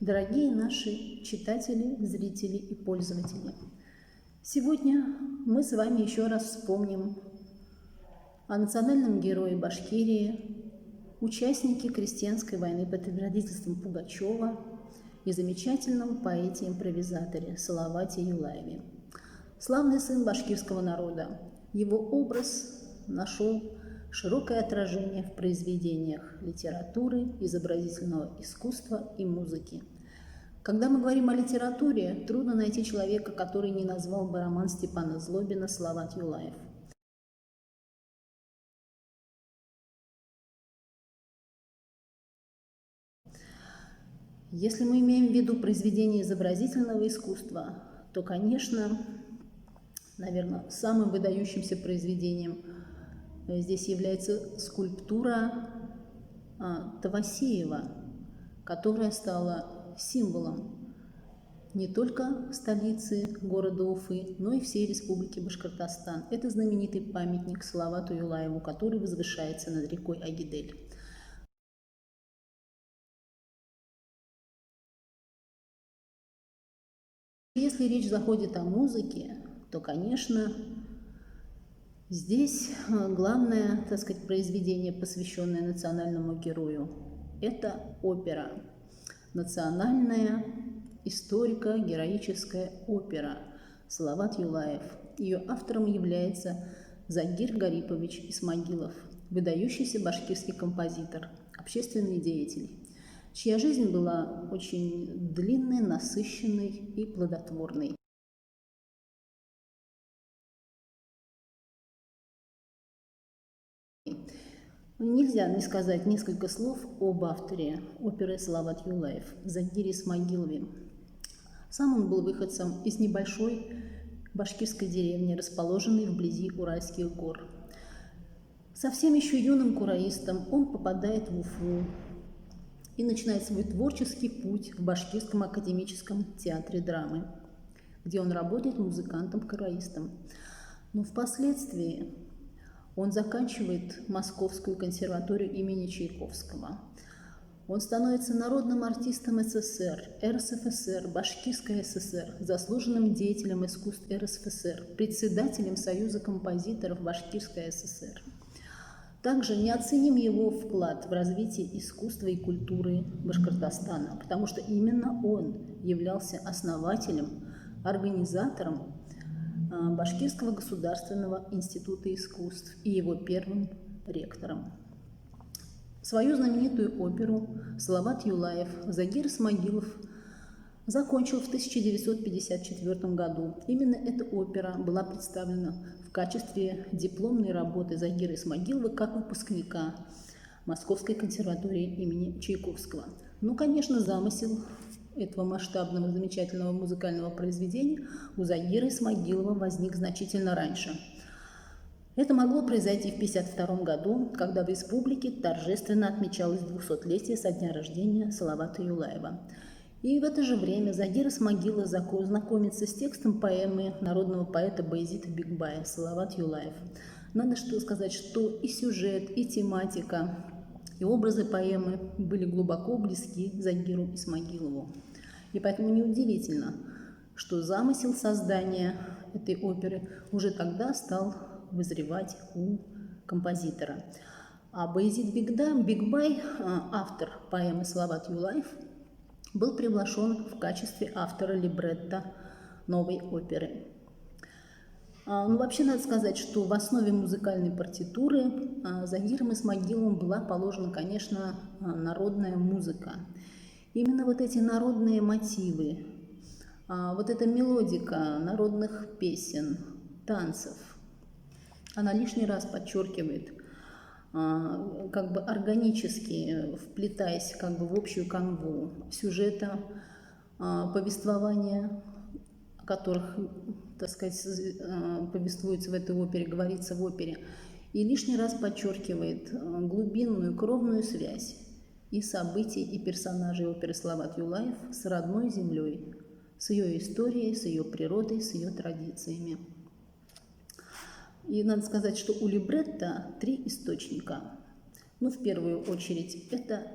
Дорогие наши читатели, зрители и пользователи, сегодня мы с вами еще раз вспомним о национальном герое Башкирии, участнике крестьянской войны под предводительством Пугачева и замечательном поэте-импровизаторе Салавате Юлаеве. Славный сын башкирского народа, его образ нашел широкое отражение в произведениях литературы, изобразительного искусства и музыки. Когда мы говорим о литературе, трудно найти человека, который не назвал бы роман Степана Злобина «Салават Юлаев». Если мы имеем в виду произведения изобразительного искусства, то, конечно, наверное, самым выдающимся произведением здесь является скульптура Тавасиева, которая стала символом не только столицы города Уфы, но и всей республики Башкортостан. Это знаменитый памятник Салавату Юлаеву, который возвышается над рекой Агидель. Если речь заходит о музыке, то, конечно, здесь главное, так сказать, произведение, посвященное национальному герою, это опера, национальная историко-героическая опера «Салават Юлаев». Ее автором является Загир Гарипович Исмагилов, выдающийся башкирский композитор, общественный деятель, чья жизнь была очень длинной, насыщенной и плодотворной. Нельзя не сказать несколько слов об авторе оперы «Салават Юлаев» Загире Исмагилове. Сам он был выходцем из небольшой башкирской деревни, расположенной вблизи Уральских гор. Совсем еще юным кураистом он попадает в Уфу и начинает свой творческий путь в Башкирском академическом театре драмы, где он работает музыкантом-кураистом. Но впоследствии он заканчивает Московскую консерваторию имени Чайковского. Он становится народным артистом СССР, РСФСР, Башкирской ССР, заслуженным деятелем искусств РСФСР, председателем Союза композиторов Башкирской ССР. Также неоценим его вклад в развитие искусства и культуры Башкортостана, потому что именно он являлся основателем, организатором Башкирского государственного института искусств и его первым ректором. Свою знаменитую оперу «Салават Юлаев» Загир Исмагилов закончил в 1954 году. Именно эта опера была представлена в качестве дипломной работы Загира Исмагилова как выпускника Московской консерватории имени Чайковского. Ну, конечно, замысел этого масштабного, замечательного музыкального произведения у Загира Исмагилова возник значительно раньше. Это могло произойти в 1952 году, когда в республике торжественно отмечалось 200-летие со дня рождения Салавата Юлаева. И в это же время Загир Исмагилов знакомится с текстом поэмы народного поэта Баязита Бигбая «Салават Юлаев». Надо сказать, что и сюжет, и тематика, и образы поэмы были глубоко близки Загиру Исмагилову. И поэтому неудивительно, что замысел создания этой оперы уже тогда стал вызревать у композитора. А Баязид Бигбай, автор поэмы «Салават Юлаев», был приглашен в качестве автора либретто новой оперы. Вообще надо сказать, что в основе музыкальной партитуры Загиром Исмагиловым была положена, конечно, народная музыка. Именно вот эти народные мотивы, вот эта мелодика народных песен, танцев, она лишний раз подчеркивает, как бы органически вплетаясь как бы в общую канву сюжета, повествования, о которых, так сказать, повествуется в этой опере, говорится в опере, и лишний раз подчеркивает глубинную кровную связь и событий, и персонажей оперы «Салават Юлаев» с родной землей, с ее историей, с ее природой, с ее традициями. И надо сказать, что у либретто 3 источника. В первую очередь, это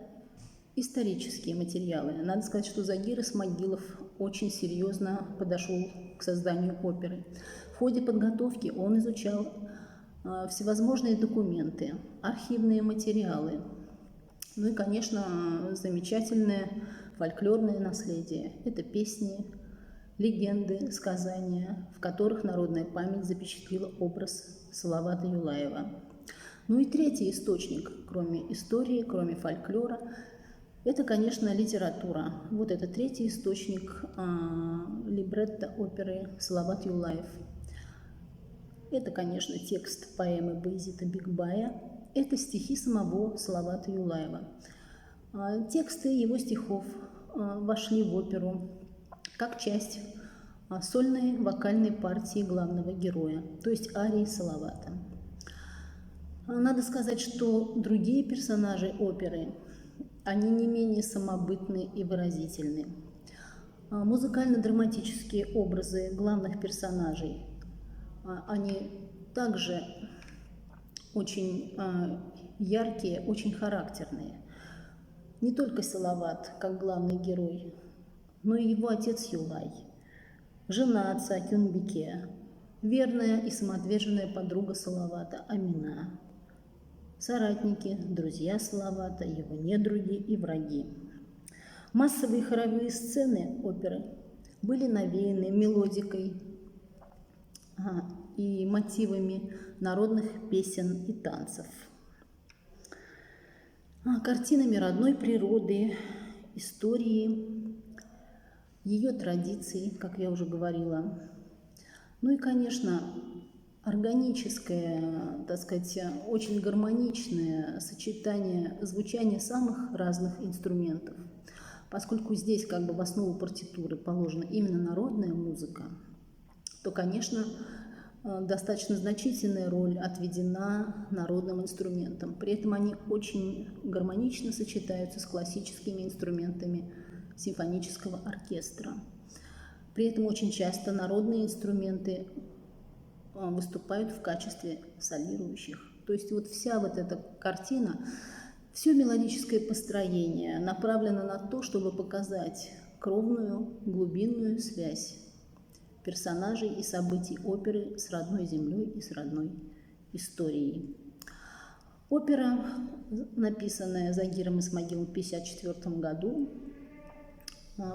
Исторические материалы. Надо сказать, что Загир Исмагилов очень серьезно подошел к созданию оперы. В ходе подготовки он изучал всевозможные документы, архивные материалы, ну и, конечно, замечательное фольклорное наследие. Это песни, легенды, сказания, в которых народная память запечатлела образ Салавата Юлаева. Ну и третий источник, кроме истории, кроме фольклора, это, конечно, литература. Вот это третий источник либретто оперы Салават Юлаев. Это, конечно, текст поэмы Баязита Бикбая. Это стихи самого Салавата Юлаева. Тексты его стихов вошли в оперу как часть сольной вокальной партии главного героя, то есть арии Салавата. Надо сказать, что другие персонажи оперы, они не менее самобытны и выразительны. Музыкально-драматические образы главных персонажей, они также очень яркие, очень характерные. Не только Салават, как главный герой, но и его отец Юлай, жена отца Кюнбике, верная и самоотверженная подруга Салавата Амина, соратники, друзья Салавата, его недруги и враги. Массовые хоровые сцены оперы были навеяны мелодикой и мотивами народных песен и танцев, картинами родной природы, истории, ее традиций, как я уже говорила. Ну и, конечно, органическое, так сказать, очень гармоничное сочетание звучания самых разных инструментов. Поскольку здесь как бы в основу партитуры положена именно народная музыка, то, конечно, достаточно значительная роль отведена народным инструментам. При этом они очень гармонично сочетаются с классическими инструментами симфонического оркестра. При этом очень часто народные инструменты выступают в качестве солирующих. То есть вот вся вот эта картина, все мелодическое построение направлено на то, чтобы показать кровную, глубинную связь персонажей и событий оперы с родной землей и с родной историей. Опера, написанная Загиром Исмагиловым в 1954 году,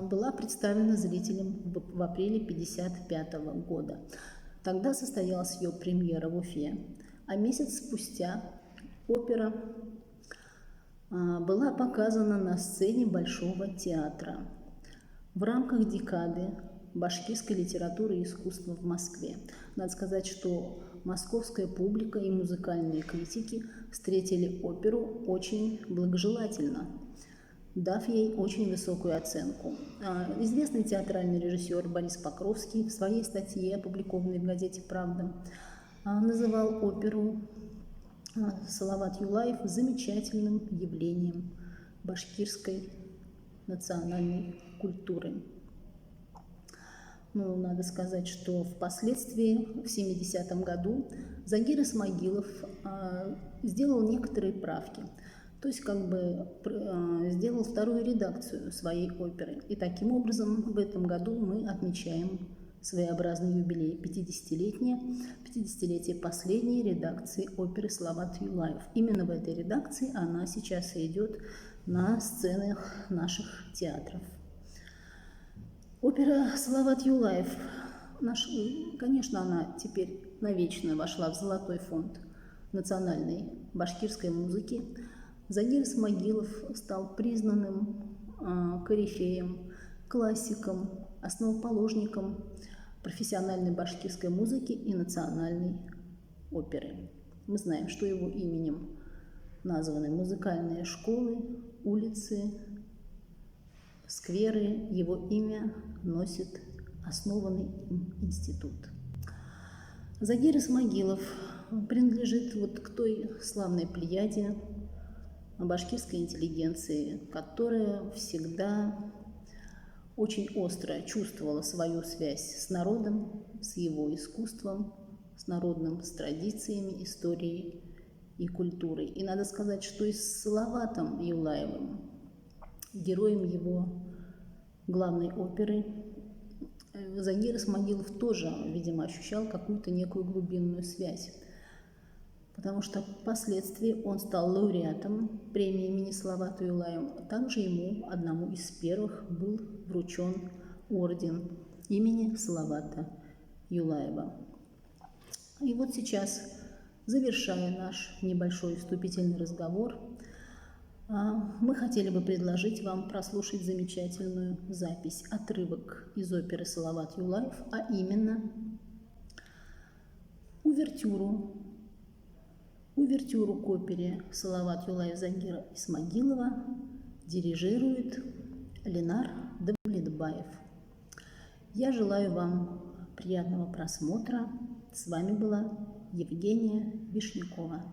была представлена зрителям в апреле 1955 года. Тогда состоялась ее премьера в Уфе, а месяц спустя опера была показана на сцене Большого театра в рамках декады башкирской литературы и искусства в Москве. Надо сказать, что московская публика и музыкальные критики встретили оперу очень благожелательно, дав ей очень высокую оценку. Известный театральный режиссер Борис Покровский в своей статье, опубликованной в газете «Правда», называл оперу Салават Юлаев замечательным явлением башкирской национальной культуры. Ну, надо сказать, что впоследствии, в 70-м году, Загир Исмагилов сделал некоторые правки. То есть как бы сделал вторую редакцию своей оперы. И таким образом в этом году мы отмечаем своеобразный юбилей, 50-летие последней редакции оперы Салават Юлаев. Именно в этой редакции она сейчас и идет на сценах наших театров. Опера Салават Юлаев, конечно, она теперь навечно вошла в золотой фонд национальной башкирской музыки. Загир Исмагилов стал признанным корифеем, классиком, основоположником профессиональной башкирской музыки и национальной оперы. Мы знаем, что его именем названы музыкальные школы, улицы, скверы. Его имя носит основанный им институт. Загир Исмагилов принадлежит вот к той славной плеяде башкирской интеллигенции, которая всегда очень остро чувствовала свою связь с народом, с его искусством, с народным, с традициями, историей и культурой. И надо сказать, что и с Салаватом Юлаевым героем его главной оперы. Загир Исмагилов тоже, видимо, ощущал какую-то некую глубинную связь, потому что впоследствии он стал лауреатом премии имени Салавата Юлаева. Также ему, одному из первых, был вручен орден имени Салавата Юлаева. И вот сейчас, завершая наш небольшой вступительный разговор, мы хотели бы предложить вам прослушать замечательную запись, отрывок из оперы Салават Юлаев, а именно увертюру к опере Салават Юлаев Загира Исмагилова дирижирует Ленар Давлетбаев. Я желаю вам приятного просмотра. С вами была Евгения Вишнякова.